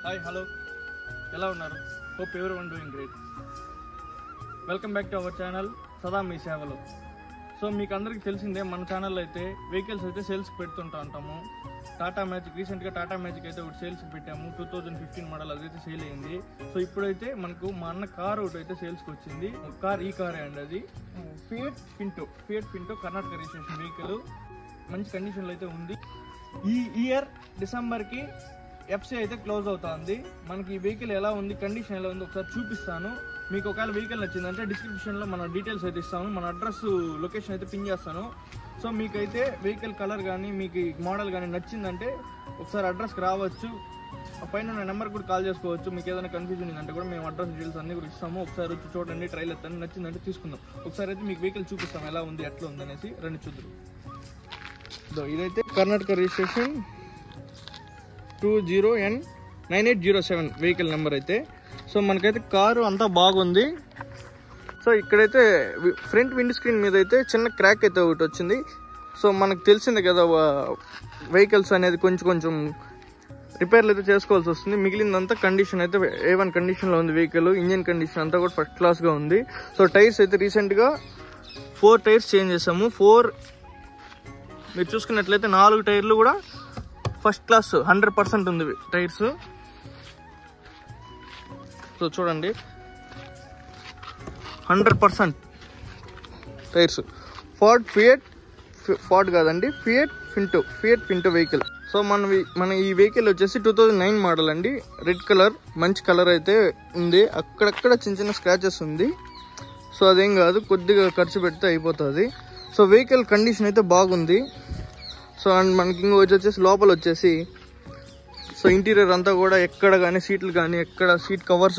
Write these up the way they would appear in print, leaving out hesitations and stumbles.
Hi hello ఎలా ఉన్నారు? Hope everyone doing great. Welcome back to our channel సదా మీ సేవలో. సో మీకు అందరికీ తెలిసిందే, మన ఛానల్లో అయితే వెహికల్స్ అయితే సేల్స్కి పెడుతుంటా ఉంటాము. టాటా మ్యాజిక్ రీసెంట్గా టాటా మ్యాజిక్ అయితే ఒకటి సేల్స్కి పెట్టాము. 2015 మోడల్ అదైతే సేల్ అయింది. సో ఇప్పుడైతే మనకు మా అన్న కార్ ఒకటి అయితే సేల్స్కి వచ్చింది. ఈ కారే అండి, అది fiat Pinto Karnataka registration vehicle. మంచి కండిషన్లో అయితే ఉంది. ఈ ఇయర్ డిసెంబర్కి ఎఫ్సీ అయితే క్లోజ్ అవుతుంది. మనకి ఈ వెహికల్ ఎలా ఉంది, కండిషన్ ఎలా ఉంది ఒకసారి చూపిస్తాను. మీకు ఒకవేళ వెహికల్ నచ్చిందంటే డిస్క్రిప్షన్లో మన డీటెయిల్స్ అయితే ఇస్తాను, మన అడ్రస్ లొకేషన్ అయితే పిన్ చేస్తాను. సో మీకైతే వెహికల్ కలర్ కానీ మీకు మోడల్ కానీ నచ్చిందంటే ఒకసారి అడ్రస్కి రావచ్చు. పైన నా నెంబర్ కూడా కాల్ చేసుకోవచ్చు. మీకు ఏదైనా కన్ఫ్యూజన్ ఉందంటే కూడా మేము అడ్రస్ డీటెయిల్స్ అన్ని కూడా ఇస్తాము. ఒకసారి వచ్చి చూడండి, ట్రైల్ ఎత్తండి, నచ్చిందంటే తీసుకుందాం. ఒకసారి అయితే మీకు వెహికల్ చూపిస్తాం ఎలా ఉంది, ఎట్లా ఉంది అనేసి. రండి చూద్దాం. ఇదైతే Karnataka registration 20N9807 vehicle number అయితే. సో మనకైతే కారు అంతా బాగుంది. సో ఇక్కడైతే ఫ్రంట్ విండ్ స్క్రీన్ మీద అయితే చిన్న క్రాక్ అయితే ఒకటి వచ్చింది. సో మనకు తెలిసింది కదా, వెహికల్స్ అనేది కొంచెం రిపేర్లు అయితే చేసుకోవాల్సి వస్తుంది. మిగిలిందంతా కండిషన్ అయితే A1 కండిషన్లో ఉంది వెహికల్. ఇంజిన్ కండిషన్ అంతా కూడా ఫస్ట్ క్లాస్గా ఉంది. సో టైర్స్ అయితే రీసెంట్గా 4 టైర్స్ చేంజ్ చేసాము. మీరు చూసుకున్నట్లయితే 4 టైర్లు కూడా ఫస్ట్ క్లాస్ 100% ఉంది టైర్స్. సో చూడండి, 100% టైర్స్. ఫార్డ్ కాదండి, ఫియట్ పింటో వెహికల్. సో మన ఈ వెహికల్ వచ్చేసి 2009 మోడల్ అండి. రెడ్ కలర్, మంచి కలర్ అయితే ఉంది. అక్కడక్కడ చిన్న స్క్రాచెస్ ఉంది. సో అదేం కాదు, కొద్దిగా ఖర్చు పెడితే అయిపోతుంది. సో వెహికల్ కండిషన్ అయితే బాగుంది. సో అండ్ మనకి వచ్చేసి లోపల వచ్చేసి సో ఇంటీరియర్ అంతా కూడా ఎక్కడ కానీ సీట్లు కానీ ఎక్కడ సీట్ కవర్స్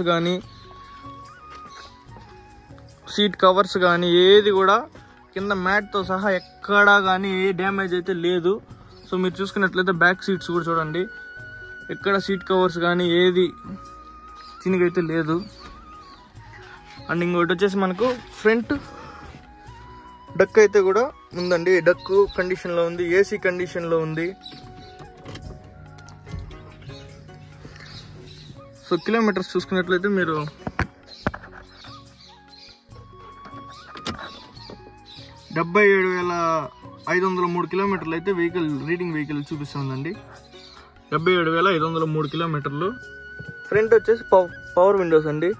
కానీ ఏది కూడా కింద మ్యాట్తో సహా ఎక్కడా కానీ ఏ డ్యామేజ్ అయితే లేదు. సో మీరు చూసుకున్నట్లయితే బ్యాక్ సీట్స్ కూడా చూడండి, ఎక్కడ సీట్ కవర్స్ కానీ ఏది చినిగైతే లేదు. అండ్ ఇంకోటి వచ్చేసి మనకు ఫ్రంట్ డక్ అయితే కూడా ఉందండి. డక్ కండిషన్లో ఉంది, ఏసీ కండిషన్లో ఉంది. సో కిలోమీటర్స్ చూసుకున్నట్లయితే మీరు 77,503 కిలోమీటర్లు అయితే రీడింగ్ వెహికల్ చూపిస్తుందండి. 77,503 కిలోమీటర్లు. ఫ్రంట్ వచ్చేసి పవర్ విండోస్ అండి.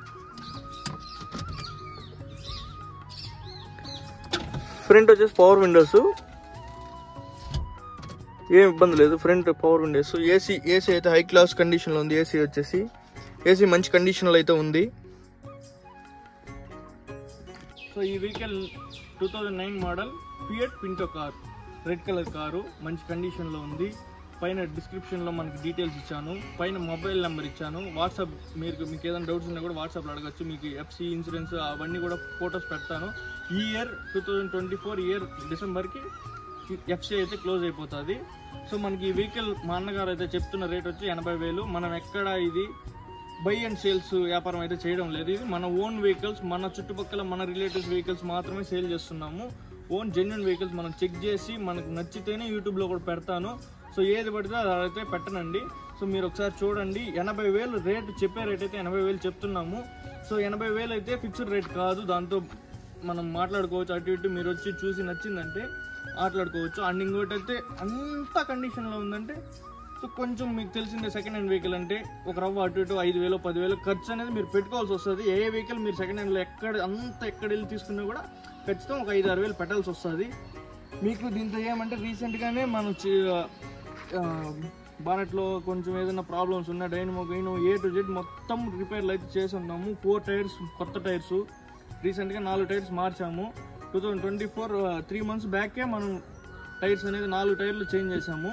ఏం ఇబ్బంది లేదు, ఫ్రంట్ పవర్ విండోస్. ఏసీ అయితే హై క్లాస్ కండిషన్లో ఉంది. ఏసీ మంచి కండిషన్లో అయితే ఉంది. సో ఈ vehicle 2009 model fiat Pinto car, red colour car, మంచి కండిషన్లో ఉంది. పైన డిస్క్రిప్షన్లో మనకి డీటెయిల్స్ ఇచ్చాను, పైన మొబైల్ నెంబర్ ఇచ్చాను. వాట్సాప్ మీకు ఏదైనా డౌట్స్ ఉన్నా కూడా వాట్సాప్లో అడగచ్చు. మీకు ఎఫ్సీ ఇన్సూరెన్స్ అవన్నీ కూడా ఫొటోస్ పెడతాను. ఈ ఇయర్ 2024 డిసెంబర్కి ఎఫ్సీ అయితే క్లోజ్ అయిపోతుంది. సో మనకి ఈ వెహికల్ మా అన్నగారు అయితే చెప్తున్న రేట్ వచ్చి 80,000. మనం ఎక్కడ ఇది బై అండ్ సేల్స్ వ్యాపారం అయితే చేయడం లేదు. ఇది మన ఓన్ వెహికల్స్, మన చుట్టుపక్కల మన రిలేటివ్స్ వెహికల్స్ మాత్రమే సేల్ చేస్తున్నాము. ఓన్ జెన్యున్ వెహికల్స్ మనం చెక్ చేసి మనకు నచ్చితేనే యూట్యూబ్లో కూడా పెడతాను. సో ఏది పడితే అదైతే పెట్టనండి. సో మీరు ఒకసారి చూడండి, 80,000 రేట్, చెప్పే రేట్ అయితే 80,000 చెప్తున్నాము. సో 80,000 అయితే ఫిక్స్డ్ రేట్ కాదు, దాంతో మనం మాట్లాడుకోవచ్చు. అటు ఇటు మీరు వచ్చి చూసి నచ్చిందంటే మాట్లాడుకోవచ్చు. అండ్ ఇంకోటి అయితే అంత కండిషన్లో ఉందంటే, సో కొంచెం మీకు తెలిసిందే సెకండ్ హ్యాండ్ వెహికల్ అంటే ఒక రవ్వ అటు ఇటు 5,000 10,000 ఖర్చు అనేది మీరు పెట్టుకోవాల్సి వస్తుంది. ఏ వెహికల్ మీరు సెకండ్ హ్యాండ్లో ఎక్కడ వెళ్ళి తీసుకున్నా కూడా ఖచ్చితంగా ఒక 5-6,000 పెట్టాల్సి వస్తుంది. మీకు దీంతో ఏమంటే రీసెంట్గానే మనం బానెట్లో కొంచెం ఏదైనా ప్రాబ్లమ్స్ ఉన్నా డైనమో A to Z మొత్తం రిపేర్లు అయితే చేసి ఉన్నాము. 4 టైర్స్ కొత్త టైర్స్, రీసెంట్గా 4 టైర్స్ మార్చాము. 2024 3 months బ్యాకే మనం టైర్స్ అనేది 4 టైర్లు చేంజ్ చేసాము.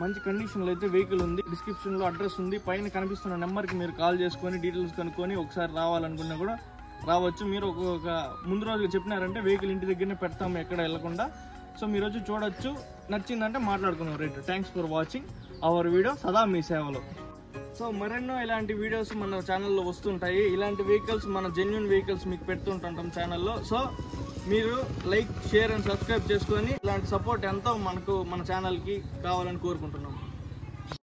మంచి కండిషన్లో అయితే వెహికల్ ఉంది. డిస్క్రిప్షన్లో అడ్రస్ ఉంది, పైన కనిపిస్తున్న నెంబర్కి మీరు కాల్ చేసుకొని డీటెయిల్స్ కనుక్కొని ఒకసారి రావాలనుకున్నా కూడా రావచ్చు. మీరు ఒక ముందు రోజుగా చెప్పినారంటే వెహికల్ ఇంటి దగ్గరనే పెడతాము, ఎక్కడ వెళ్ళకుండా. సో మీరు వచ్చి చూడొచ్చు, నచ్చిందంటే మాట్లాడుకున్నాం rate. Thanks for watching our video సదా మీ సేవలో. సో మరెన్నో ఇలాంటి వీడియోస్ మన ఛానల్లో వస్తుంటాయి. ఇలాంటి వెహికల్స్, మన జెన్యున్ వెహికల్స్ మీకు పెడుతుంటాం ఛానల్లో. సో మీరు లైక్, షేర్ అండ్ సబ్స్క్రైబ్ చేసుకొని ఇలాంటి సపోర్ట్ ఎంతో మనకు మన ఛానల్కి కావాలని కోరుకుంటున్నాం.